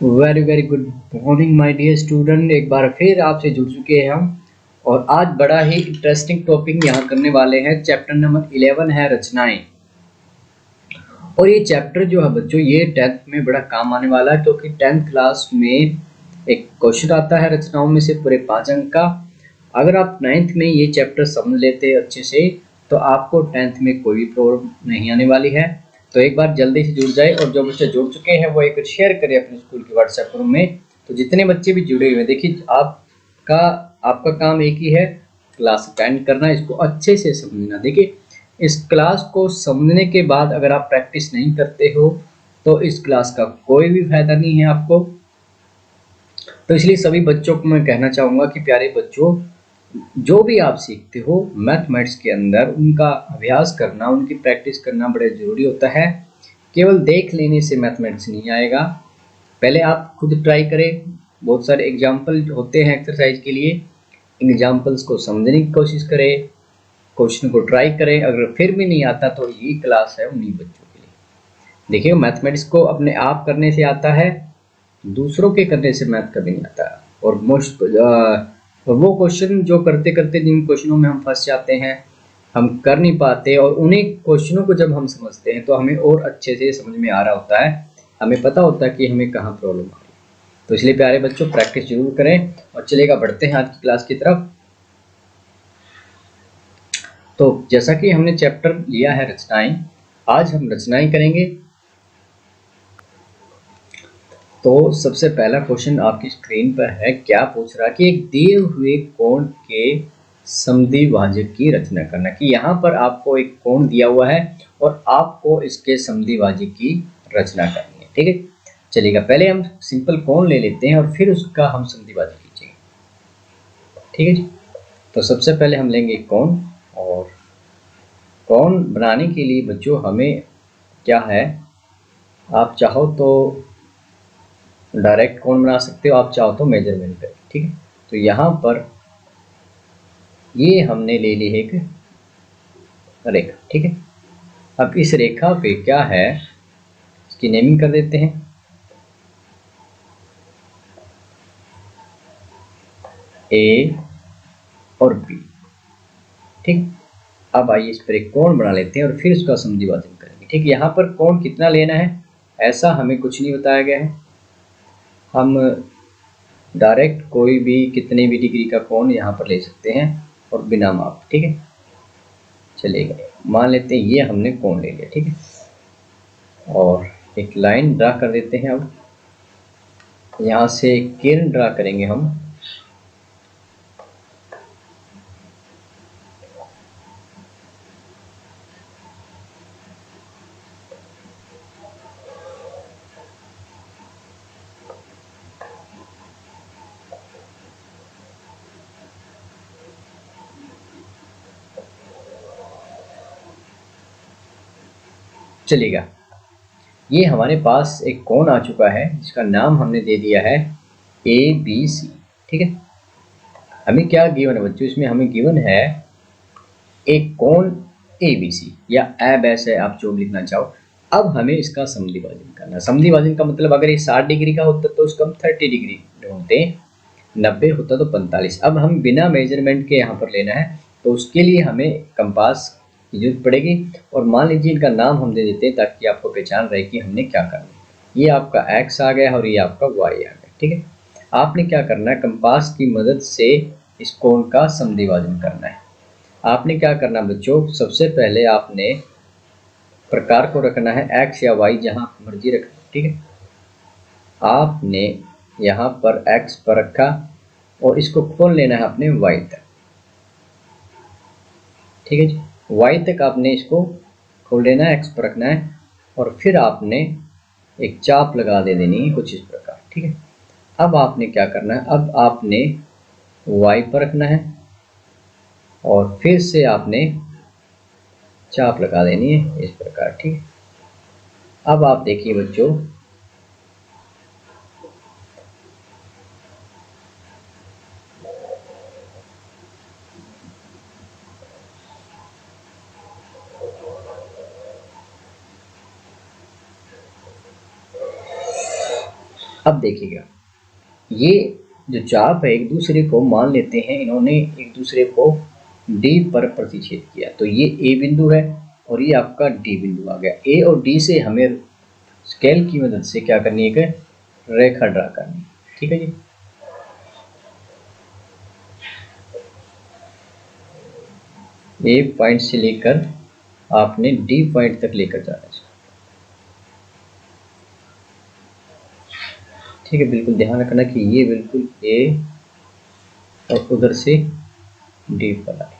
Very very good morning my dear student. एक बार फिर आपसे जुड़ चुके हैं हम। और आज बड़ा ही इंटरेस्टिंग टॉपिक यहाँ करने वाले हैं। चैप्टर नंबर 11 है रचनाएं। और ये चैप्टर जो है बच्चों, ये 10th में बड़ा काम आने वाला है, क्योंकि 10th क्लास में एक क्वेश्चन आता है रचनाओं में से पूरे 5 अंक का। अगर आप 9th में ये चैप्टर समझ लेते हैं अच्छे से, तो आपको 10th में कोई भी प्रॉब्लम नहीं आने वाली है। तो एक बार जल्दी से जुड़ जाए, और जो बच्चे जुड़ चुके हैं वो एक शेयर करें अपने स्कूल के व्हाट्सएप ग्रुप में। तो जितने बच्चे भी जुड़े हुए हैं, देखिए आपका आपका काम एक ही है, क्लास अटेंड करना, इसको अच्छे से समझना। देखिए, इस क्लास को समझने के बाद अगर आप प्रैक्टिस नहीं करते हो, तो इस क्लास का कोई भी फायदा नहीं है आपको। तो इसलिए सभी बच्चों को मैं कहना चाहूँगा कि प्यारे बच्चों, जो भी आप सीखते हो मैथमेटिक्स के अंदर, उनका अभ्यास करना, उनकी प्रैक्टिस करना बड़ा ज़रूरी होता है। केवल देख लेने से मैथमेटिक्स नहीं आएगा। पहले आप खुद ट्राई करें। बहुत सारे एग्जाम्पल होते हैं एक्सरसाइज के लिए, इन एग्जाम्पल्स को समझने की कोशिश करें, क्वेश्चन को ट्राई करें। अगर फिर भी नहीं आता तो ये क्लास है उन्हीं बच्चों के लिए। देखिए, मैथमेटिक्स को अपने आप करने से आता है, दूसरों के करने से मैथ कभी नहीं आता। और वो क्वेश्चन जो करते करते जिन क्वेश्चनों में हम फंस जाते हैं, हम कर नहीं पाते, और उन्हीं क्वेश्चनों को जब हम समझते हैं तो हमें और अच्छे से समझ में आ रहा होता है, हमें पता होता है कि हमें कहाँ प्रॉब्लम आ रही है। तो इसलिए प्यारे बच्चों, प्रैक्टिस जरूर करें। और चलेगा, बढ़ते हैं आज की क्लास की तरफ। तो जैसा कि हमने चैप्टर लिया है रचनाएं, आज हम रचनाएं करेंगे। तो सबसे पहला क्वेश्चन आपकी स्क्रीन पर है, क्या पूछ रहा है कि एक दिए हुए कोण के समद्विभाजक की रचना करना। कि यहाँ पर आपको एक कोण दिया हुआ है और आपको इसके समद्विभाजक की रचना करनी है। ठीक है, चलिएगा, पहले हम सिंपल कोण ले लेते हैं और फिर उसका हम समद्विभाजक खींचेंगे। ठीक है जी। तो सबसे पहले हम लेंगे कोण, और कोण बनाने के लिए बच्चों हमें क्या है, आप चाहो तो डायरेक्ट कोण बना सकते हो, आप चाहो तो मेजरमेंट करें। ठीक है, तो यहाँ पर ये हमने ले ली है एक रेखा। ठीक है, अब इस रेखा पे क्या है, इसकी नेमिंग कर देते हैं। ए और बी। ठीक, अब आइए इस पर एक कोण बना लेते हैं और फिर उसका समद्विभाजन करेंगे। ठीक, यहाँ पर कोण कितना लेना है ऐसा हमें कुछ नहीं बताया गया है। हम डायरेक्ट कोई भी कितने भी डिग्री का कोण यहाँ पर ले सकते हैं और बिना माप। ठीक है, चलेगा, मान लेते हैं ये हमने कोण ले लिया। ठीक है, और एक लाइन ड्रा कर देते हैं। अब यहाँ से एक किरण ड्रा करेंगे हम। चलेगा, ये हमारे पास एक कोण आ चुका है जिसका नाम हमने दे दिया है ए बी सी। ठीक है, हमें क्या गिवन है बच्चों, इसमें हमें गिवन है एक कोण ए बी सी, या एब ऐसे आप जो लिखना चाहो। अब हमें इसका समद्विभाजन करना है। समद्विभाजन का मतलब, अगर ये 60 डिग्री का होता तो उसको हम 30 डिग्री ढूंढते, 90 होता तो 45। अब हम बिना मेजरमेंट के यहाँ पर लेना है, तो उसके लिए हमें कंपास की जरूरत पड़ेगी। और मान लीजिए इनका नाम हम दे देते हैं ताकि आपको पहचान रहे कि हमने क्या करना है। ये आपका एक्स आ गया और ये आपका वाई आ गया। ठीक है, आपने क्या करना है, कंपास की मदद से इस कोण का समद्विभाजन करना है। आपने क्या करना है बच्चों, सबसे पहले आपने प्रकार को रखना है एक्स या वाई, जहां मर्जी रखना। ठीक है, आपने यहाँ पर एक्स पर रखा और इसको खोल लेना है अपने वाई तक। ठीक है जी, वाई तक आपने इसको खोल लेना है, एक्स पर रखना है, और फिर आपने एक चाप लगा दे देनी है कुछ इस प्रकार। ठीक है, अब आपने क्या करना है, अब आपने वाई पर रखना है और फिर से आपने चाप लगा देनी है इस प्रकार। ठीक है, अब आप देखिए बच्चों, अब देखिएगा, ये जो चाप है एक दूसरे को मान लेते हैं, इन्होंने एक दूसरे को डी पर प्रतिच्छेद किया, तो ये ए बिंदु है और ये आपका डी बिंदु आ गया। ए और डी से हमें स्केल की मदद से क्या करनी है, रेखा ड्रा करनी, ठीक है जी। ए पॉइंट से लेकर आपने डी पॉइंट तक लेकर जाना है, ठीक है। बिल्कुल ध्यान रखना कि ये बिल्कुल ए और उधर से डी पर आए।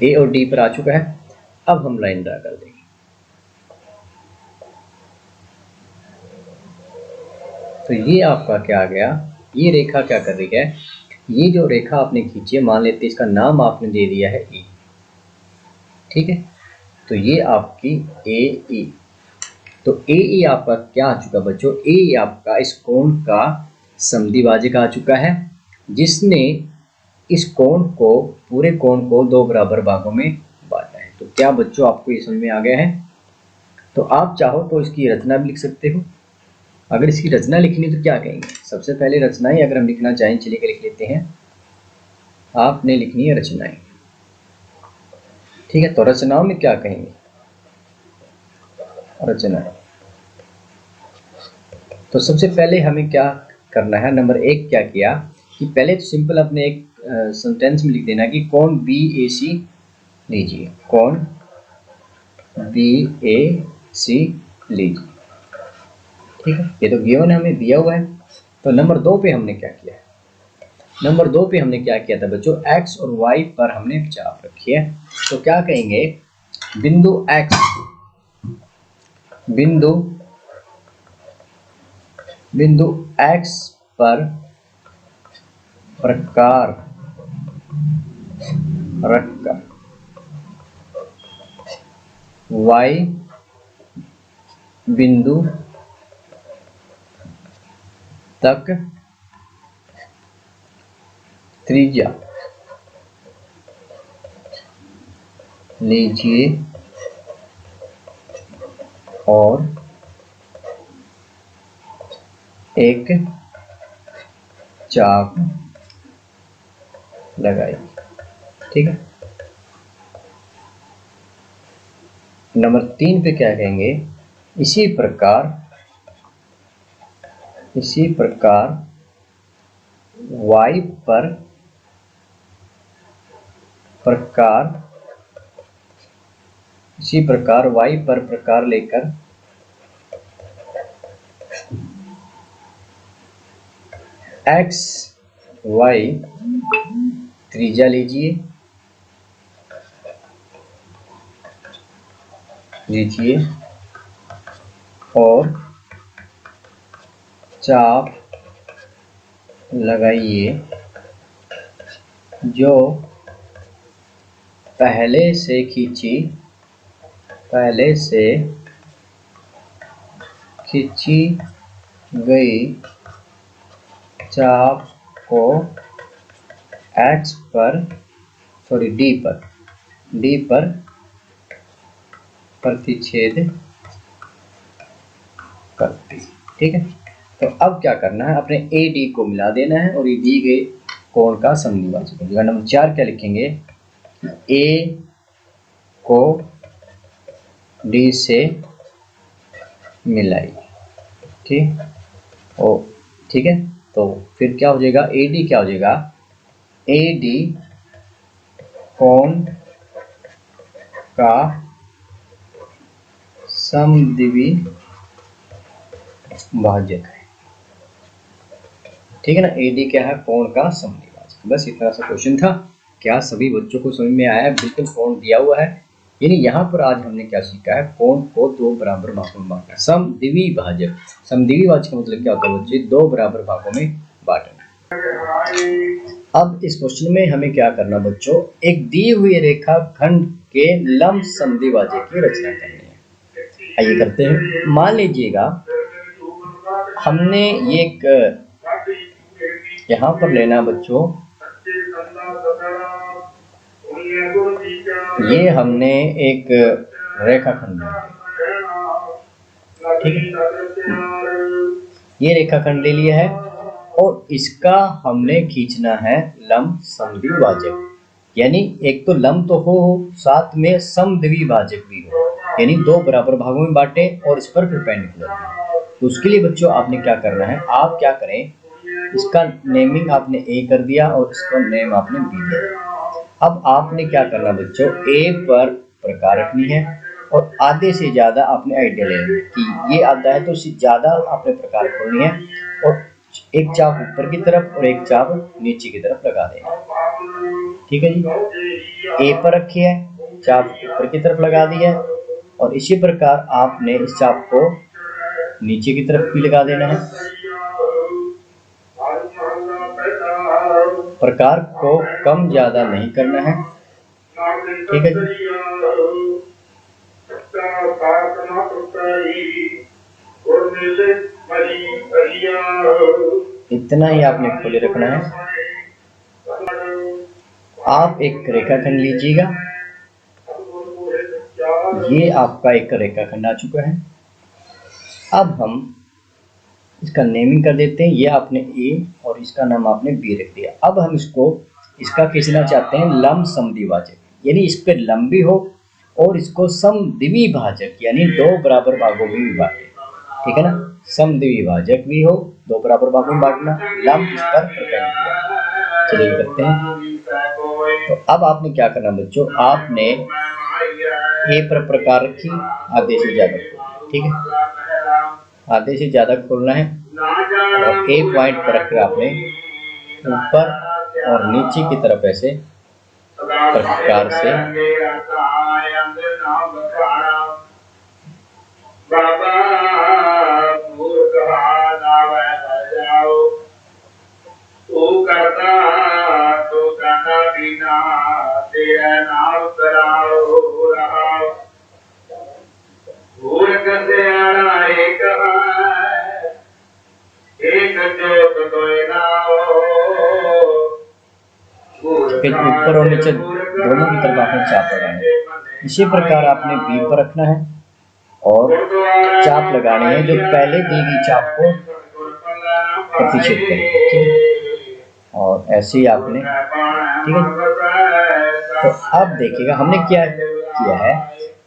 ए और डी पर आ चुका है, अब हम लाइन ड्रा कर देंगे। तो ये आपका क्या आ गया, ये रेखा क्या कर रही है, ये जो रेखा आपने खींची है, मान लेते इसका नाम आपने दे दिया है ई, ठीक है। तो ये आपकी ए ई, तो ए ई आपका क्या आ चुका बच्चों, ए ई आपका इस कोण का समद्विभाजक आ चुका है, जिसने इस कोण को, पूरे कोण को दो बराबर भागों में बांटा है। तो क्या बच्चों आपको ये समझ में आ गया है? तो आप चाहो तो इसकी रचना भी लिख सकते हो। अगर इसकी रचना लिखनी तो क्या कहेंगे, सबसे पहले रचनाएं अगर हम लिखना चाहें, चलिए लिख लेते हैं। आपने लिखनी है रचनाएं, ठीक है। तो रचनाओं में क्या कहेंगे, रचनाएं। तो सबसे पहले हमें क्या करना है, नंबर एक क्या किया कि पहले तो सिंपल अपने एक सेंटेंस में लिख देना कि कोण बी ए सी लीजिए, कोण बी ए सी लीजिए, ठीक है। ये तो गिवन हमें दिया हुआ है। तो नंबर दो पे हमने क्या किया, नंबर दो पे हमने क्या किया था बच्चों, एक्स और वाई पर हमने चाप रखी है। तो क्या कहेंगे, बिंदु एक्स, बिंदु एक्स पर प्रकार रखकर वाई बिंदु तक त्रिज्या लीजिए और एक चाप लगाइए, ठीक है। नंबर तीन पे क्या कहेंगे, इसी प्रकार y पर प्रकार, इसी प्रकार y पर प्रकार लेकर x y त्रिज्या लीजिए और चाप लगाइए जो पहले से खींची गई चाप को x पर, सॉरी डी पर प्रतिच्छेद करती, ठीक है। तो अब क्या करना है, अपने ए डी को मिला देना है और ये दी गई कोण का समद्विभाजक हो जाएगा। नंबर चार क्या लिखेंगे, ए को डी से मिलाइए, ठीक है। तो फिर क्या हो जाएगा, ए डी क्या हो जाएगा, ए डी कोण का समद्विभाजक है, ठीक है ना। ए डी क्या है, कोण का समद्विभाजक। बस इतना सा क्वेश्चन था। क्या सभी बच्चों को समझ में आया है? बिल्कुल कोण दिया हुआ है, यानी यहाँ पर आज हमने क्या सीखा है, कोण को दो बराबर भागों में बांटना। समद्विभाजक, समद्विभाजक का मतलब क्या होता है बच्चे, दो बराबर भागों में बांटना। अब इस क्वेश्चन में हमें क्या करना बच्चों, एक दी हुई रेखा खंड के लंब समद्विभाजक की रचना करनी है। आइए करते हैं। मान लीजिएगा हमने ये यहाँ पर लेना बच्चों ये हमने एक रेखाखंड ले लिया, ठीक है, ये रेखाखंड ले लिया है और इसका हमने खींचना है लंब समद्विभाजक, यानी एक तो लंब तो हो साथ में समद्विभाजक भी हो, यानी दो बराबर भागों में बांटे और इस पर परपेंडिकुलर। तो उसके लिए बच्चों आपने क्या करना है, आप क्या करें, इसका नेमिंग आपने ए कर दिया और इसका नेम आपने बी दे दिया। अब आपने क्या करना बच्चों, ए पर प्रकार रखनी है और आधे से ज्यादा आपने आइडिया लेनी है कि ये आधा है तो उससे ज्यादा आपने प्रकार खोलनी है और एक चाप ऊपर की तरफ और एक चाप नीचे की तरफ लगा देना, ठीक है जी। ए पर रखी है, चाप ऊपर की तरफ लगा दी है और इसी प्रकार आपने इस चाप को नीचे की तरफ भी लगा देना है। प्रकार को कम ज्यादा नहीं करना है, ठीक है जी। इतना ही आपने खोले रखना है। आप एक रेखाखंड लीजिएगा, ये आपका एक रेखाखंड आ चुका है। अब हम इसका नेमिंग कर देते हैं, ये आपने ए और इसका नाम आपने बी रख दिया। अब हम इसका खींचना चाहते हैं लंब समद्विभाजक, यानी इस पे लंब भी हो और इसको समद्विभाजक यानी दो बराबर भागों में भी बांटे, ठीक है ना, समद्विभाजक भी हो, दो बराबर भागों में बांटना, लंब इस पर परपेंडिकुलर। चलिए करते हैं। तो अब आपने क्या करना बच्चों, आपने ए पर प्रकार रखी, आधे से ज्यादा, ठीक है, आधे से ज्यादा खोलना है और ए पॉइंट पर रख के आपने ऊपर और नीचे की तरफ ऐसे प्रकार से ऊपर और नीचे दोनों की तरफ आपने चाप लगाना है। इसी प्रकार आपने बी पर रखना है और चाप लगानी है जो पहले दी गई चाप को प्रतिच्छेद करेगी, ठीक है, और ऐसे ही आपने, ठीक है। तो अब देखिएगा हमने क्या किया है,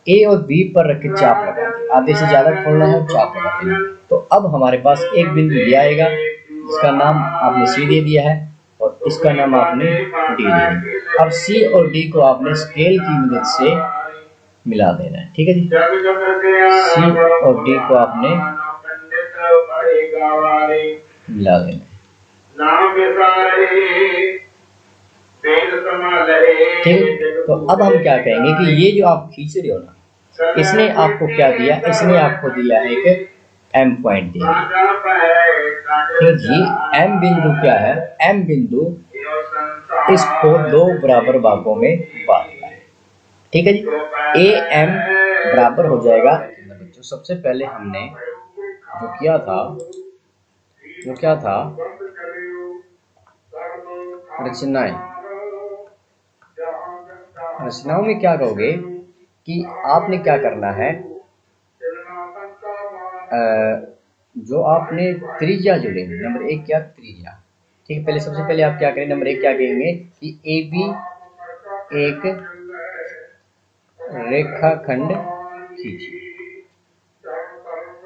ए और बी पर रख के चाप लगा दी, आधे से ज्यादा खोलना है और चाप लगा देना। तो अब हमारे पास एक बिंदु दिया आएगा, इसका नाम आपने सी दे दिया है और इसका नाम आपने डी दे दिया। अब सी और डी को आपने स्केल की मदद से मिला देना है, ठीक है जी। सी और डी को आपने मिला देना है, ठीक। तो अब हम क्या कहेंगे कि ये जो आप खींच रहे हो ना, इसने आपको क्या दिया, इसने आपको दिया है एक एम पॉइंट दिया, ठीक जी। एम बिंदु क्या है, एम बिंदु इसको दो बराबर भागों में बांटना है, ठीक है जी। ए एम बराबर हो जाएगा बच्चों, सबसे पहले हमने जो किया था वो क्या था, रचनाओं में क्या कहोगे कि आपने क्या करना है, जो आपने त्रिज्या जोड़ेंगे, नंबर एक क्या त्रिज्या, ठीक है। पहले सबसे पहले आप क्या करें, नंबर एक क्या कहेंगे कि ए बी एक रेखाखंड खींचिए,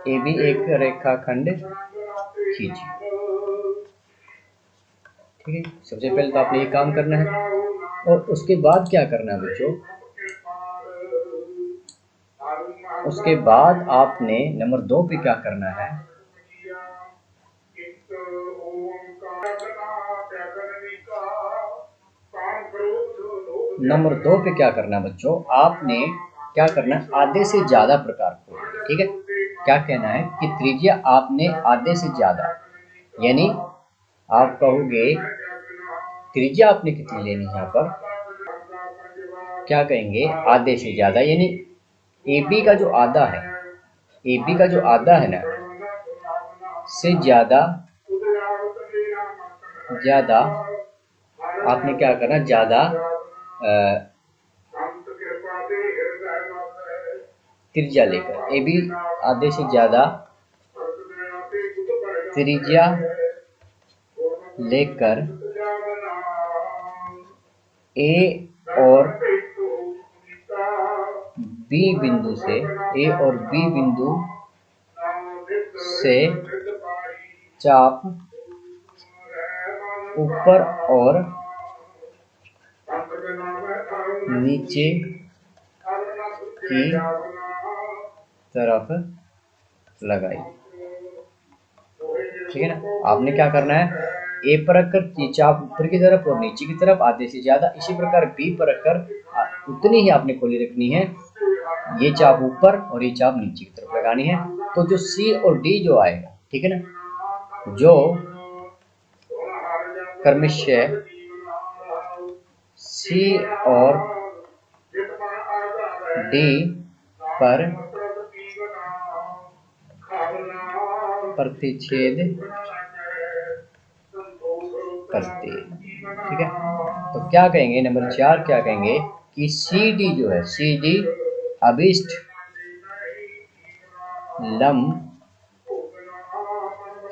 ए बी एक रेखाखंड खींचिए, ठीक है। सबसे पहले तो आपने ये काम करना है और उसके बाद क्या करना है बच्चों, उसके बाद आपने नंबर दो पे क्या करना है, नंबर दो पे क्या करना है बच्चों, आपने क्या करना है, आधे से ज्यादा प्रकार खोलना, ठीक है। क्या कहना है कि त्रिज्या आपने आधे से ज्यादा, यानी आप कहोगे त्रिज्या आपने कितनी लेनी है, यहाँ पर क्या कहेंगे आधे से ज्यादा, यानी ए बी का जो आधा है, ए बी का जो आधा है ना से ज्यादा आपने क्या करना, ज्यादा त्रिज्या लेकर, ए बी आधे से ज्यादा त्रिज्या लेकर ए और बी बिंदु से, ए और बी बिंदु से चाप ऊपर और नीचे की तरफ लगाई। ठीक है ना। आपने क्या करना है, ए पर रखकर चाप ऊपर की तरफ और नीचे की तरफ आधे से ज्यादा, इसी प्रकार बी पर रखकर उतनी ही आपने खोली रखनी है, ये चाप ऊपर और ये चाप नीचे की तरफ लगानी है। तो जो सी और डी जो आएगा, ठीक है ना, जो क्रमशः सी और डी पर प्रतिच्छेद करते हैं। ठीक है, तो क्या कहेंगे, नंबर 4 क्या कहेंगे कि सी डी जो है, सी डी अभिष्ट लंब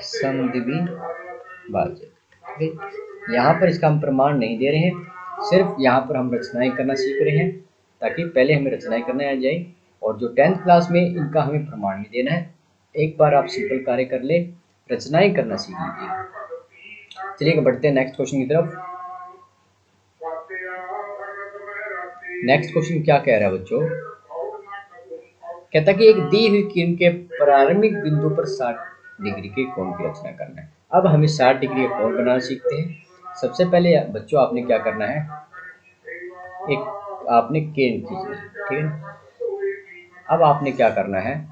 समद्विभाजक। यहाँ पर इसका हम प्रमाण नहीं दे रहे हैं, सिर्फ यहाँ पर हम रचनाएं करना सीख रहे हैं, ताकि पहले हमें रचनाएं करना आ जाए, और जो 10th क्लास में इनका हमें प्रमाण नहीं देना है। एक बार आप सिंपल कार्य कर ले, रचनाएं करना सीख लीजिए। चलिए बढ़ते हैं नेक्स्ट क्वेश्चन की तरफ। नेक्स्ट क्वेश्चन क्या कह रहा है बच्चों, कहता कि एक दी हुई किरण के प्रारंभिक बिंदु पर 60 डिग्री के कोण की रचना करना है। अब हमें 60 डिग्री का कोण बनाना सीखते हैं। सबसे पहले बच्चों आपने क्या करना है, एक आपने किरण खींचनी है, ठीक है ना। अब आपने क्या करना है,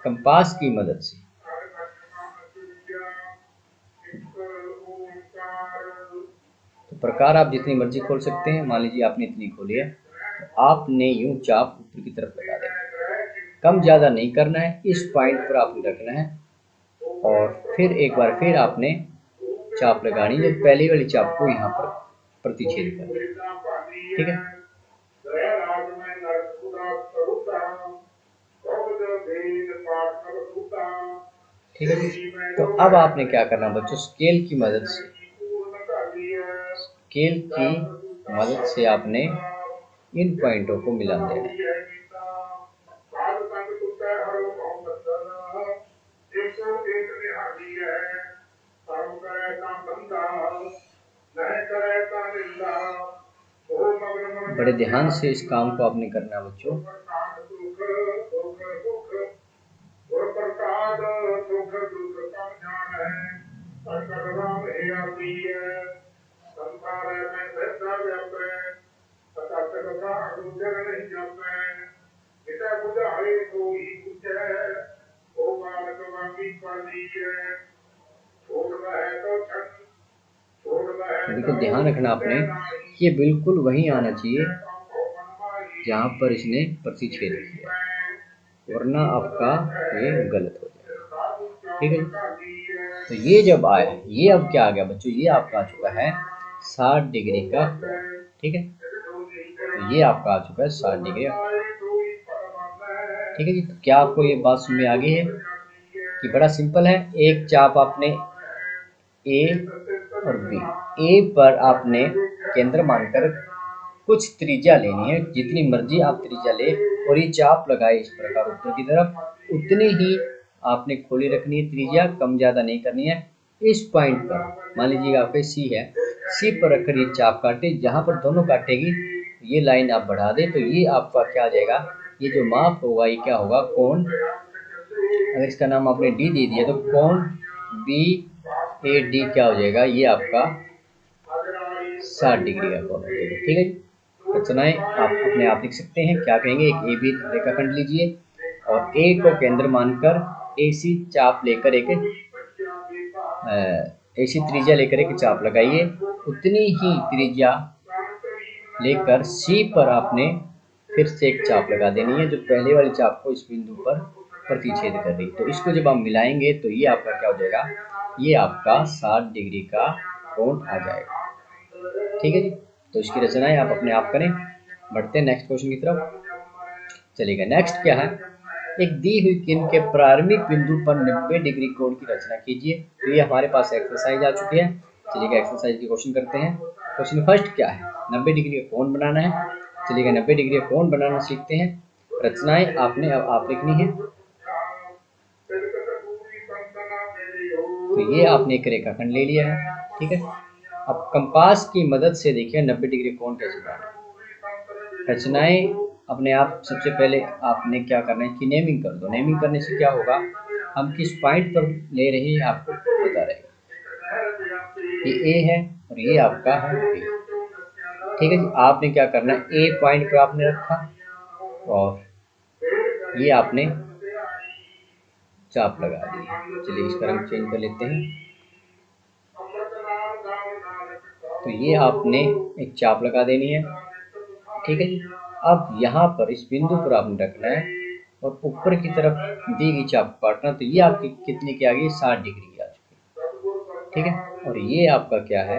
कंपास की मदद से तो प्रकार आप जितनी मर्जी खोल सकते हैं। मान लीजिए आपने इतनी खोली है, तो आपने यूं चाप ऊपर की तरफ लगा देना, कम ज्यादा नहीं करना है, इस पॉइंट पर आपने रखना है, और फिर एक बार फिर आपने चाप लगानी है, पहली वाली चाप को यहाँ पर प्रतिच्छेद कर। ठीक है, ठीक है जी। तो अब आपने क्या करना बच्चों, स्केल की मदद से आपने इन पॉइंटों को मिला देना है। बड़े ध्यान से इस काम को आपने करना है बच्चों। देखो ध्यान रखना आपने, ये बिल्कुल वहीं आना चाहिए जहां पर इसने प्रतिच्छेद किया, वरना आपका ये गलत हो जाएगा। ठीक है, तो ये जब आए, ये अब क्या आ गया बच्चों, ये आपका आ चुका है 60 डिग्री का कोण। ठीक है, तो ये आपका आ चुका है 60 डिग्री। ठीक है जी, तो क्या आपको ये बात समझ में आ गई है कि बड़ा सिंपल है। एक चाप आपने ए और बी, ए पर आपने केंद्र मानकर कुछ त्रिज्या लेनी है, जितनी मर्जी आप त्रिज्या ले, और ये चाप लगाए इस प्रकार ऊपर की तरफ, उतनी ही आपने खोली रखनी है, त्रिज्या कम ज्यादा नहीं करनी है। इस पॉइंट पर मान लीजिए आपके सी है, सी पर रखकर ये चाप काटे, जहां पर दोनों काटेगी ये लाइन आप बढ़ा दे, तो ये आपका क्या आ जाएगा, ये जो माप होगा ये क्या होगा, कोण। अगर इसका नाम आपने डी दे दिया तो कोण बी ए डी क्या हो जाएगा, ये आपका 60 डिग्री का कोण हो जाएगा। ठीक है, रचनाएं आप अपने आप लिख सकते हैं। क्या कहेंगे, एक ए बी रेखाखंड लीजिए और ए को केंद्र मानकर एसी चाप लेकर एक एसी त्रिज्या लेकर एक चाप लगाइए, उतनी ही त्रिज्या लेकर सी पर आपने फिर से एक चाप लगा देनी है, जो पहले वाली चाप को इस बिंदु पर प्रतिच्छेद कर रही। तो इसको जब आप मिलाएंगे तो ये आपका क्या हो जाएगा, ये आपका 60 डिग्री का कोण आ जाएगा। ठीक है जी, तो इसकी रचनाएं आप अपने आप करें। बढ़ते हैं नेक्स्ट क्वेश्चन की तरफ। चलिएगा नेक्स्ट क्या है, एक दी हुई किन के प्रारंभिक बिंदु पर 90 डिग्री कोण की रचना कीजिए। तो ये हमारे पास एक्सरसाइज आ चुकी है। चलिएगा एक्सरसाइज की क्वेश्चन करते हैं। क्वेश्चन फर्स्ट क्या है, 90 डिग्री का कोण बनाना है। चलिएगा 90 डिग्री का कोण बनाना सीखते हैं। रचनाएं आपने अब आप लिखनी है। तो ये आपने एक रेखाखंड ले लिया है, ठीक है। अब कंपास की मदद से देखिए 90 डिग्री कोण कैसे बनाना है। रचनाएं अपने आप सबसे पहले आपने क्या करना है कि नेमिंग कर दो। नेमिंग करने से क्या होगा, हम किस पॉइंट पर ले रहे हैं आपको पता रहेगा। ये ए है और ये आपका है बी, ठीक है जी। आपने क्या करना है, ए पॉइंट पर आपने रखा और ये आपने चाप लगा दी। चलिए इसका रंग चेंज कर लेते हैं। तो ये आपने एक चाप लगा देनी है, ठीक है जी। अब यहाँ पर इस बिंदु पर आपने रखना है और ऊपर की तरफ दी गई चाप काटना। तो ये आपकी कितने की आ गई, 60 डिग्री की आ चुकी, ठीक है। और ये आपका क्या है,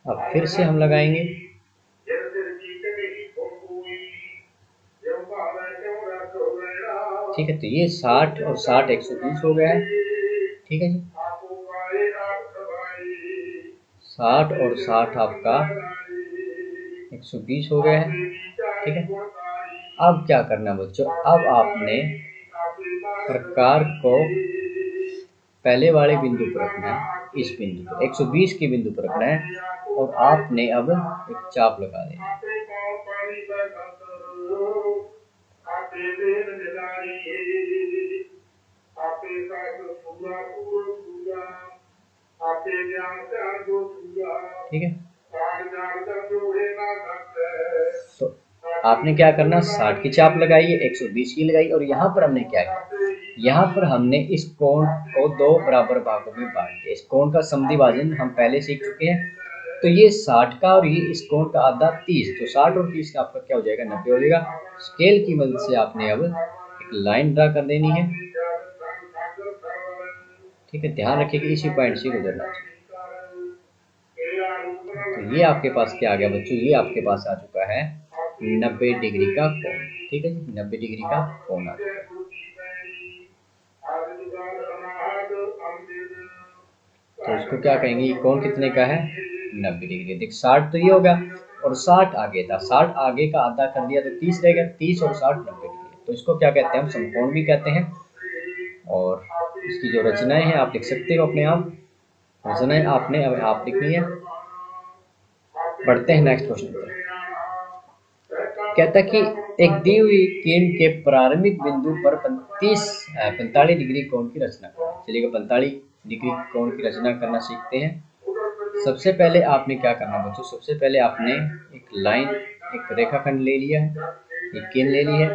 अब फिर से हम लगाएंगे। ठीक है, तो ये 60 और 60 120 हो गया है, ठीक है जी। 60 और 60 आपका 120 हो गया है, ठीक है। अब क्या करना बच्चों, अब आपने प्रकार को पहले वाले बिंदु पर रखना है, इस बिंदु पर 120 के बिंदु पर रखना है और आपने अब एक चाप लगा देना है। ठीक है, तो आपने क्या करना, 60 की चाप लगाई है, 120 की लगाई और यहाँ पर हमने क्या किया, यहाँ पर हमने इस कोण को दो बराबर भागों में बांट दिया। इस कोण का समद्वि भाजन हम पहले सीख चुके हैं। तो ये 60 का और ये इस कोण का आधा 30, तो 60 और 30 का आपका क्या हो जाएगा, 90 हो जाएगा। स्केल की मदद से आपने अब एक लाइन ड्रा कर देनी है, ठीक है। ध्यान रखिए कि इसी पॉइंट से गुजरना चाहिए। तो ये आपके पास क्या आ गया बच्चों, ये आपके पास आ चुका है 90 डिग्री का कोण, ठीक है जी। 90 डिग्री का कोण आ चुका है। तो इसको क्या कहेंगे, ये कोण कितने का है, 90 डिग्री। देख 60 तो ये हो गया और 60 आगे था, 60 आगे का आधा कर दिया तो 30 रह गया, 30 और 60 90 डिग्री। तो इसको क्या कहते हैं, हम समकोण भी कहते हैं। और इसकी जो रचनाएं हैं आप लिख सकते हो अपने आप, रचनाएं आपने अब आप लिखनी है। बढ़ते हैं नेक्स्ट क्वेश्चन पर। कहता कि एक दी हुई किरण के प्रारंभिक बिंदु पर 45 डिग्री कोण की रचना करें। चलिए 45 डिग्री कोण की रचना करना सीखते हैं। सबसे पहले आपने क्या करना बच्चों, सबसे पहले आपने एक लाइन, एक रेखाखंड ले लिया है, एक किरण ले ली है।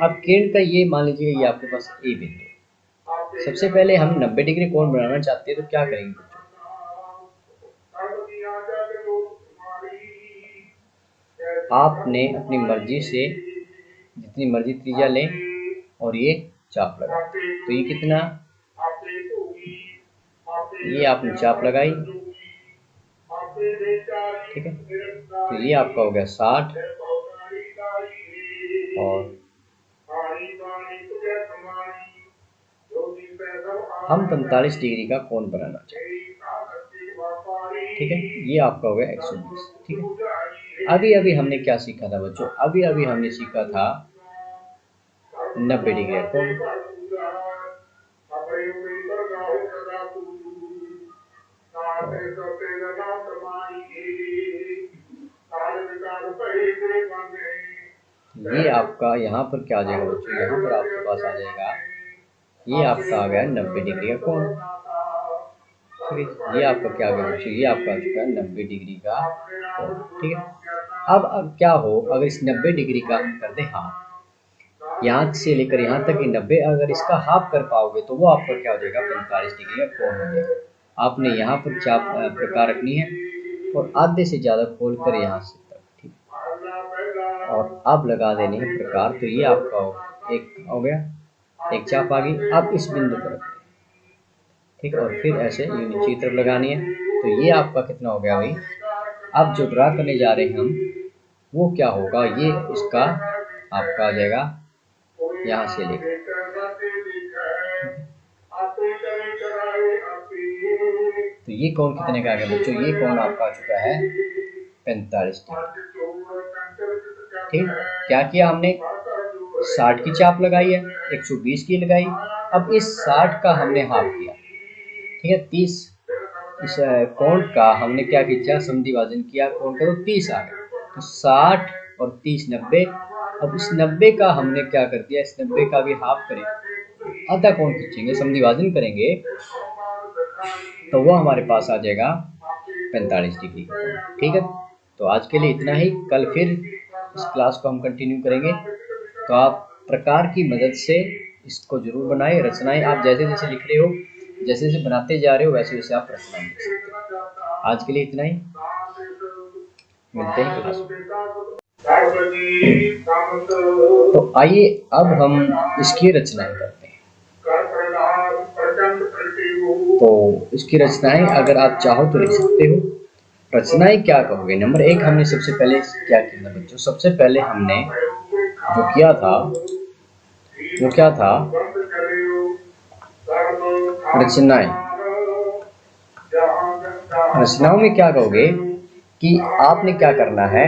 अब किरण का ये मान लीजिए ये आपके पास ए बिंदु। सबसे पहले हम 90 डिग्री कोण बनाना चाहते हैं, तो क्या करेंगे बच्चों, आपने अपनी मर्जी से जितनी मर्जी त्रिज्या लें और ये चाप लगा। तो ये कितना, ये आपने चाप लगाई, ठीक है। तो ये आपका हो गया 60 और हम 45 डिग्री का कोण बनाना चाहते हैं, ठीक है। ये आपका हो गया 120, ठीक है। अभी अभी हमने क्या सीखा था बच्चों, अभी अभी हमने सीखा था 90 डिग्री का कोण। ये आपका यहाँ पर क्या आ जाएगा बच्चों, यहाँ पर आपके पास आ जाएगा, ये आपका आ गया 90 डिग्री का कोण, ठीक है। ये आपका क्या आ गया बच्चों, ये आपका आ चुका है 90 डिग्री का कोण, ठीक है। अब क्या हो, अगर इस 90 डिग्री का हम कर दें हाफ, यहाँ से लेकर यहाँ तक कि 90, अगर इसका हाफ कर पाओगे तो वो आपका क्या हो जाएगा, 45 डिग्री का कोण हो जाएगा। आपने यहाँ पर चाप प्रकार रखनी है और आधे से ज़्यादा खोल कर यहाँ से तक, ठीक है। और अब लगा देनी है प्रकार। तो ये आपका एक हो गया, एक चाप आ गई। अब इस बिंदु पर रखें, ठीक है, और फिर ऐसे नीचे की तरफ लगानी है। तो ये आपका कितना हो गया भाई। अब जो ड्रा करने जा रहे हैं हम, वो क्या होगा, ये इसका आपका आ जाएगा यहाँ से लेकर, तो ये कोण कितने का आ गया बच्चों? ये कोण आपका आ चुका है 45 डिग्री। ठीक, क्या किया हमने? 60 की चाप लगाई है, 120 की लगाई। अब इस 60 का हमने हाफ किया, ठीक है, 30 इस कोण का हमने क्या किया? समद्विभाजन किया कोण का, तो 30 आ गया। तो 60 और 30 90। अब इस 90 का हमने क्या कर दिया? इस 90 का भी हाफ करें, आधा कोण खींचेंगे, समद्विभाजन करेंगे, तो वो हमारे पास आ जाएगा 45 डिग्री का कोण। ठीक है, तो आज के लिए इतना ही। कल फिर इस क्लास को हम कंटिन्यू करेंगे। तो आप प्रकार की मदद से इसको जरूर बनाएं। रचनाएं आप जैसे जैसे लिख रहे हो, जैसे जैसे बनाते जा रहे हो, वैसे वैसे आप रचनाएं लिख सकते हो। आज के लिए इतना ही, मिलते हैं क्लास में। तो आइए अब हम इसकी रचनाएं करते हैं। तो इसकी रचनाएं अगर आप चाहो तो लिख सकते हो। रचनाएं क्या कहोगे? नंबर 1 हमने सबसे पहले क्या किया था बच्चों? सबसे पहले हमने जो किया था वो क्या था? रचनाएं। रचनाओं में क्या कहोगे कि आपने क्या करना है?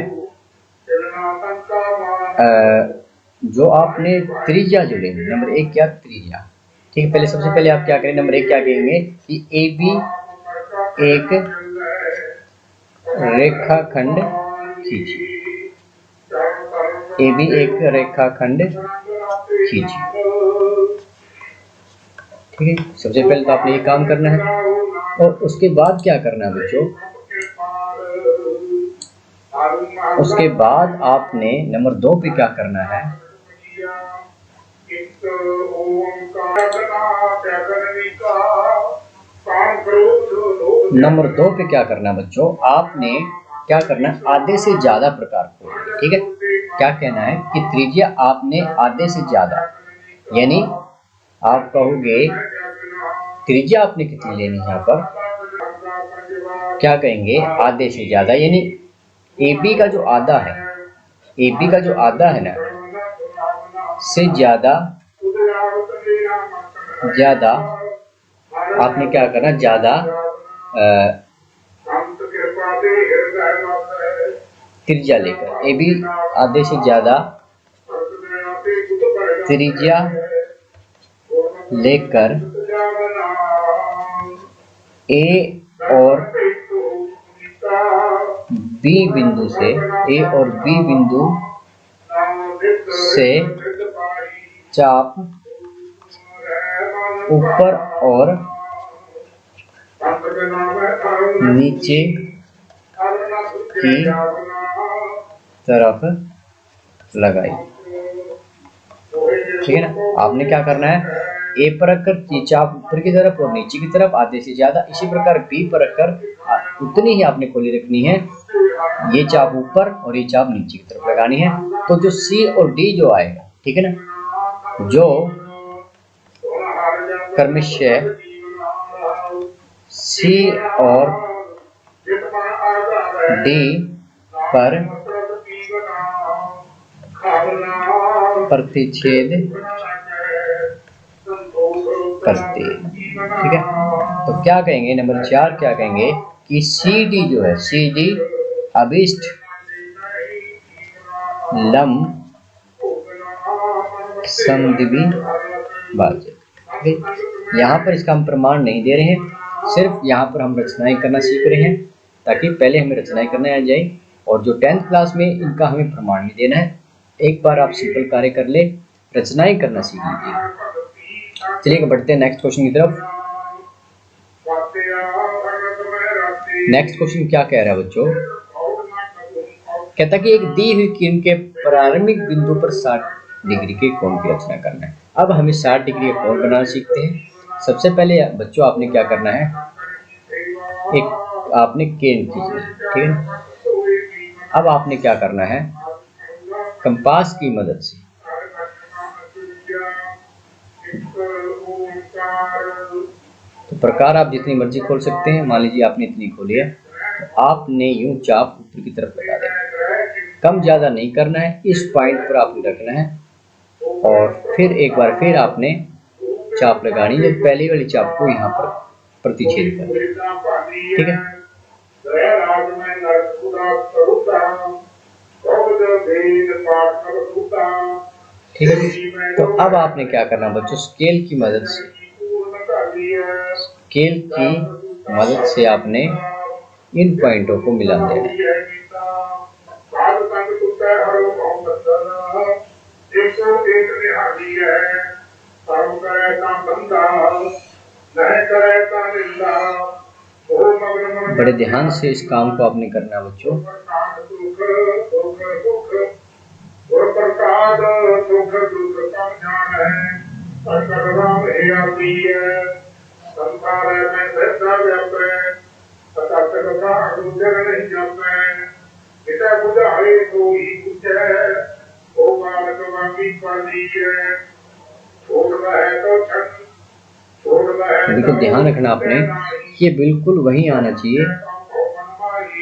जो आपने त्रिज्या जो लेंगे, नंबर 1 क्या? त्रिज्या। ठीक है, पहले सबसे पहले आप क्या करें? नंबर 1 क्या कहेंगे कि AB एक रेखाखंड खींचिए। AB एक रेखाखंड खींचिए। ठीक है, सबसे पहले तो आपने ये काम करना है। और उसके बाद क्या करना है बच्चों? उसके बाद आपने नंबर 2 पे क्या करना है? नंबर 2 पे क्या करना है बच्चों? आपने क्या करना है? आधे से ज्यादा प्रकार खोलना। ठीक है, क्या कहना है कि त्रिज्या आपने आधे से ज्यादा, यानी आप कहोगे त्रिज्या आपने कितनी लेनी है? यहाँ पर क्या कहेंगे? आधे से ज्यादा, यानी AB का जो आधा है, AB का जो आधा है ना, से ज्यादा ज्यादा आपने क्या करना? ज्यादा त्रिज्या लेकर, AB आधे से ज्यादा त्रिज्या लेकर A और B बिंदु से, A और B बिंदु से चाप ऊपर और नीचे की तरफ लगाई। ठीक है ना? आपने क्या करना है? A पर रखकर चाप ऊपर की तरफ और नीचे की तरफ आधे से ज्यादा। इसी प्रकार B पर रखकर उतनी ही आपने खोली रखनी है, ये चाप ऊपर और ये चाप नीचे की तरफ लगानी है। तो जो C और D जो आएगा, ठीक है ना, जो क्रमशः C और D पर प्रतिच्छेद करते हैं। ठीक है, तो क्या कहेंगे? नंबर 4 क्या कहेंगे कि CD जो है, CD अभिष्ट लंब समद्विभाजक। यहाँ पर इसका हम प्रमाण नहीं दे रहे हैं, सिर्फ यहाँ पर हम रचनाएं करना सीख रहे हैं, ताकि पहले हमें रचनाएं करने आ जाए, और जो 10th क्लास में इनका हमें प्रमाण नहीं देना है। एक बार आप सिंपल कार्य कर ले, रचनाएं करना सीख लीजिए। चलिए बढ़ते हैं नेक्स्ट क्वेश्चन की तरफ। नेक्स्ट क्वेश्चन क्या कह रहा है बच्चों? कहता कि एक दी हुई किरण के प्रारंभिक बिंदु पर 60 डिग्री के कोण की रचना करना है। अब हमें 60 डिग्री का कोण बनाना सीखते हैं। सबसे पहले बच्चों आपने क्या करना है? एक आपने किरण खींचनी है। ठीक है, अब आपने क्या करना है? कंपास की मदद से तो प्रकार आप जितनी मर्जी खोल सकते हैं। मान लीजिए आपने इतनी खोली है, तो आपने यूं चाप ऊपर की तरफ लगा देना। कम ज़्यादा नहीं करना है, इस पॉइंट पर आपने रखना है और फिर एक बार फिर आपने चाप लगानी है, पहली वाली चाप को यहाँ पर प्रतिच्छेद करना है। ठीक है, ठीक है जी। तो अब आपने क्या करना बच्चों, स्केल की मदद से आपने इन पॉइंटों को मिला देना है। बड़े ध्यान से इस काम को आपने करना है बच्चों। बिल्कुल ध्यान रखना आपने, ये बिल्कुल वहीं आना चाहिए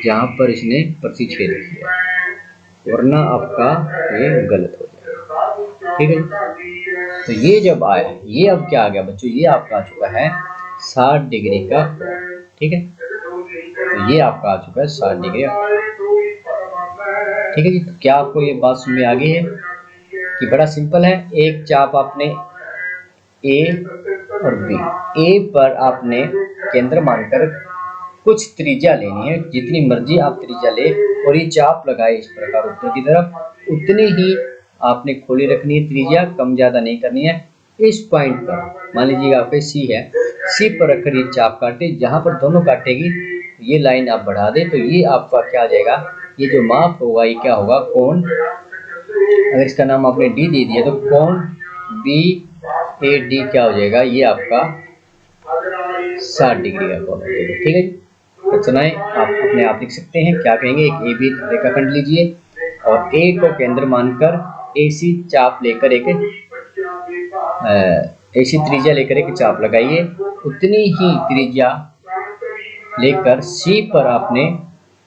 जहाँ पर इसने प्रतिच्छेद किया, वरना आपका ये गलत हो जाएगा। ठीक है, तो ये जब आया, ये अब क्या आ गया बच्चों, ये आपका आ चुका है 60 डिग्री का। ठीक है, तो ये आपका आ चुका है 60 डिग्री। ठीक है जी, तो क्या आपको ये बात समझ में आ गई है कि बड़ा सिंपल है। एक चाप आपने ए और बी, ए पर आपने केंद्र मानकर कुछ त्रिज्या लेनी है, जितनी मर्जी आप त्रिज्या ले, और ये चाप लगाए इस प्रकार ऊपर की तरफ, उतनी ही आपने खोली रखनी है, त्रिज्या कम ज्यादा नहीं करनी है। इस पॉइंट पर मान लीजिए आपके सी है, सी पर रखकर ये चाप काटे, जहां पर दोनों काटेगी ये लाइन आप बढ़ा दे, तो ये आपका क्या आ जाएगा, ये जो माप होगा ये क्या होगा, कोण। अगर इसका नाम आपने डी दे दिया तो कोण बी ए डी क्या हो जाएगा, ये आपका 60 डिग्री का कोण हो जाएगा। ठीक है, रचनाएं आप अपने आप लिख सकते हैं। क्या कहेंगे, एक ए बी रेखाखंड लीजिए और ए को केंद्र मानकर एसी चाप लेकर एक ऐसी त्रिज्या लेकर एक चाप लगाइए, उतनी ही त्रिज्या लेकर सी पर आपने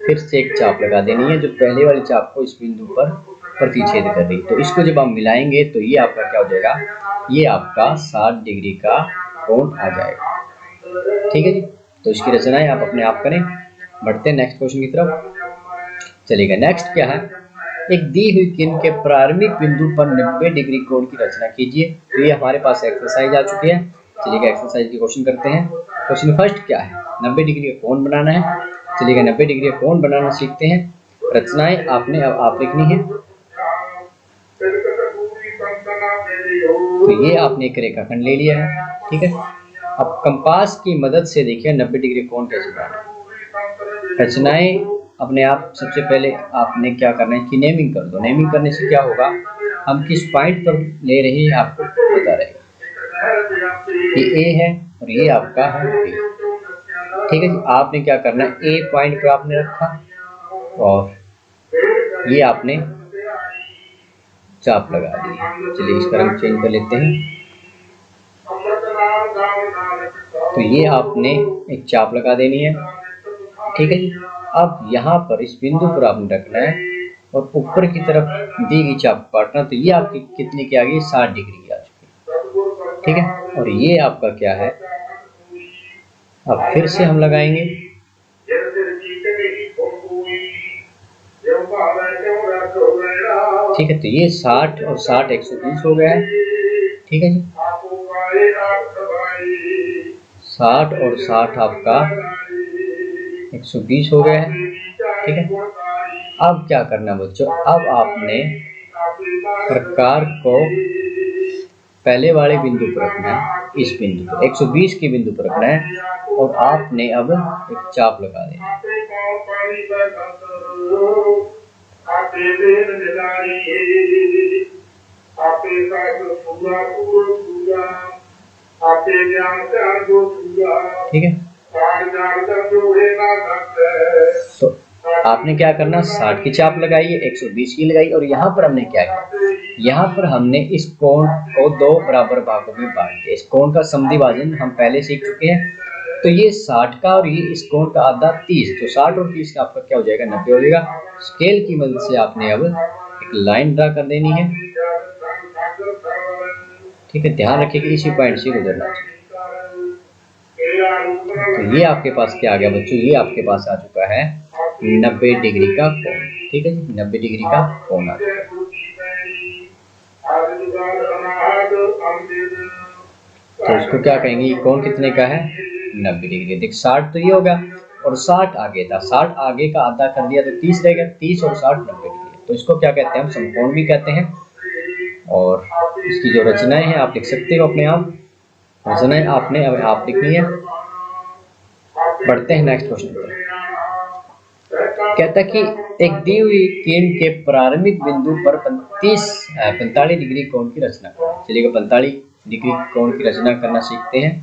फिर से एक चाप लगा देनी है, जो पहले वाली चाप को इस बिंदु पर प्रतिच्छेद कर रही। तो इसको जब आप मिलाएंगे तो ये आपका क्या हो जाएगा, ये आपका 60 डिग्री का कोण आ जाएगा। ठीक है जी, तो इसकी रचनाएं आप अपने आप करें। बढ़ते हैं नेक्स्ट क्वेश्चन की तरफ। चलिएगा, नेक्स्ट क्या है, एक दी हुई किरण के प्रारंभिक बिंदु पर 90 डिग्री कोण की रचना कीजिए। तो ये हमारे पास एक्सरसाइज आ चुकी है। चलिएगा एक्सरसाइज की क्वेश्चन करते हैं। क्वेश्चन फर्स्ट क्या है, 90 डिग्री का कोण बनाना है। चलिएगा 90 डिग्री का कोण बनाना सीखते हैं। रचनाएं आपने अब आप लिखनी है। तो ये आपने एक रेखाखंड ले लिया है। ठीक है, अब कंपास की मदद से देखिए 90 डिग्री कोण कैसे बनाना है। रचनाएं अपने आप सबसे पहले आपने क्या करना है कि नेमिंग कर दो। नेमिंग करने से क्या होगा, हम किस पॉइंट पर ले रहे हैं आपको पता रहेगा। ये ए है और ये आपका है बी। ठीक है जी, आपने क्या करना है, ए पॉइंट पर आपने रखा और ये आपने चाप लगा दी। चलिए इसका रंग चेंज कर लेते हैं। तो ये आपने एक चाप लगा देनी है। ठीक है जी, अब यहाँ पर इस बिंदु पर आपने रखना है और ऊपर की तरफ दी गई चाप काटना। तो ये आपकी कितने की आ गई, 60 डिग्री की आ चुकी। ठीक है, और ये आपका क्या है, अब फिर से हम लगाएंगे। ठीक है, तो ये 60 और 60 120 हो गया है। ठीक है जी, 60 और 60 आपका 120 हो गया है। ठीक है, अब क्या करना है बच्चों, अब आपने प्रकार को पहले वाले बिंदु पर रखना है, इस बिंदु पर 120 के बिंदु पर रखना है और आपने अब एक चाप लगा देना है। ठीक है, तो आपने क्या करना, 60 की चाप लगाई है, 120 की लगाई और यहाँ पर हमने क्या किया, यहाँ पर हमने इस कोण को दो बराबर भागों में बांट दिया। इस कोण का समद्विभाजन हम पहले सीख चुके हैं। तो ये 60 का और ये इस कोण का आधा 30, तो 60 और 30 का आपका क्या हो जाएगा, 90 हो जाएगा। स्केल की मदद से आपने अब एक लाइन ड्रा कर देनी है, ठीक है। ध्यान रखिए कि इसी पॉइंट से गुजरना चाहिए। तो ये आपके पास क्या आ गया बच्चों, ये आपके पास आ चुका है 90 डिग्री का कोण, ठीक है जी, 90 डिग्री का कोण आ चुका है। तो इसको क्या कहेंगे, ये कोण कितने का है, 90 डिग्री। देख 60 तो ये होगा और 60 आगे था, 60 आगे का आधा कर दिया तो 30 रहेगा, 30 और 60 90 डिग्री। तो इसको क्या कहते हैं, हम समकोण भी कहते हैं। और इसकी जो रचनाएं हैं आप लिख सकते हो अपने आप, रचनाएं आपने अब आप लिखनी है। बढ़ते हैं नेक्स्ट क्वेश्चन पर। कहता कि एक दी हुई किरण के प्रारंभिक बिंदु पर 45 डिग्री कोण की रचना करें। चलिए 45 डिग्री कोण की रचना करना सीखते हैं।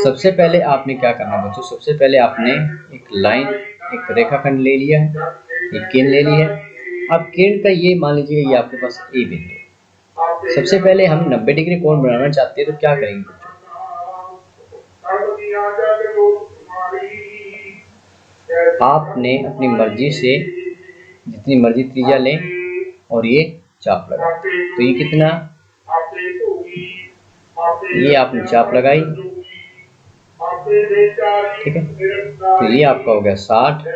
सबसे पहले आपने क्या करना बच्चों, सबसे पहले आपने एक लाइन, एक रेखाखंड ले लिया है, एक किरण ले ली है। अब किरण का ये मान लीजिए ये आपके पास ए बिंदु। सबसे पहले हम 90 डिग्री कोण बनाना चाहते हैं तो क्या करेंगे बच्चों, आपने अपनी मर्जी से जितनी मर्जी त्रिज्या लें और ये चाप लगा। तो ये कितना, ये आपने चाप लगाई, ठीक है। तो ये आपका हो गया 60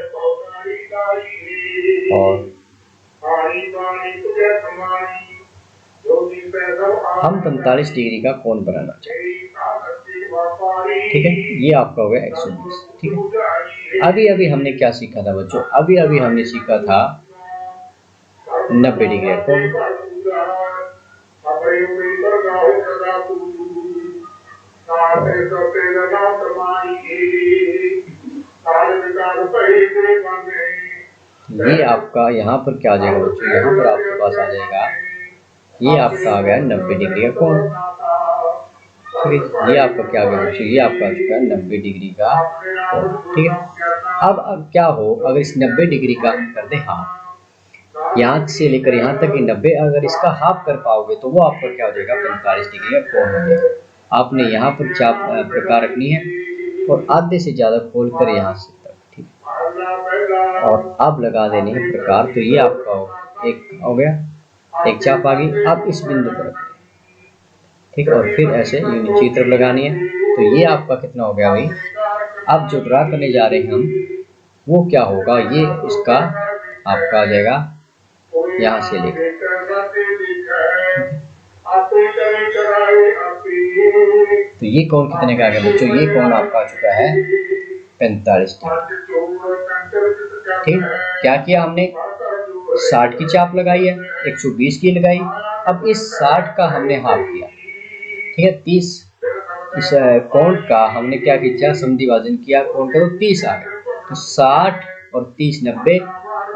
और हम 45 डिग्री का कोण बनाना चाहते हैं, ठीक है। ये आपका हो गया 120, ठीक है। अभी हमने क्या सीखा था बच्चों, अभी हमने सीखा था 90 डिग्री का कोण। ये आपका यहाँ पर क्या आ जाएगा बच्चों, यहाँ पर आपके पास आ जाएगा, ये आपका आ गया 90 डिग्री का कोण, ठीक है। ये आपका क्या आ गया बच्चों, ये आपका आ चुका है 90 डिग्री का कोण, ठीक है। अब क्या हो, अगर इस 90 डिग्री का हम कर दें हाफ, यहाँ से लेकर यहाँ तक कि 90, अगर इसका हाफ कर पाओगे तो वो आपका क्या हो जाएगा, 45 डिग्री का कोण हो जाएगा। आपने यहाँ पर चाप प्रकार रखनी है और आधे से ज़्यादा खोल कर यहाँ से तक, ठीक है। और अब लगा देनी है प्रकार। तो ये आपका एक हो गया, एक चाप आ गई। अब इस बिंदु पर रखें, ठीक है, और फिर ऐसे नीचे तरफ लगानी है। तो ये आपका कितना हो गया भाई। अब जो ड्रा करने जा रहे हैं हम वो क्या होगा, ये इसका आपका आ जाएगा यहाँ से लेकर, तो ये कोण कितने का आ गया बच्चों, ये कोण आपका आ चुका है 45 डिग्री, ठीक। क्या किया हमने, 60 की चाप लगाई है, 120 की लगाई। अब इस 60 का हमने हाफ किया, ठीक है। 30 इस कोण का हमने क्या किया, समद्विभाजन किया कोण का, तो 30 आ गया। तो 60 और 30 90।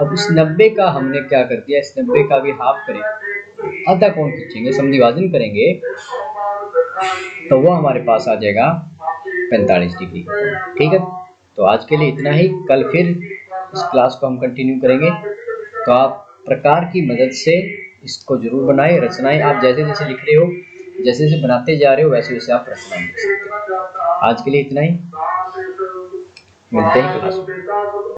अब इस 90 का हमने क्या कर दिया, इस 90 का भी हाफ करें, आधा कोण खींचेंगे, समद्विभाजन करेंगे तो वो हमारे पास आ जाएगा 45 डिग्री, ठीक है। तो आज के लिए इतना ही, कल फिर इस क्लास को हम कंटिन्यू करेंगे। तो आप प्रकार की मदद से इसको जरूर बनाएं, रचनाएं आप जैसे जैसे लिख रहे हो, जैसे जैसे बनाते जा रहे हो वैसे वैसे आप रचनाएं लिख सकते हो। आज के लिए इतना ही, मिलते हैं क्लास में।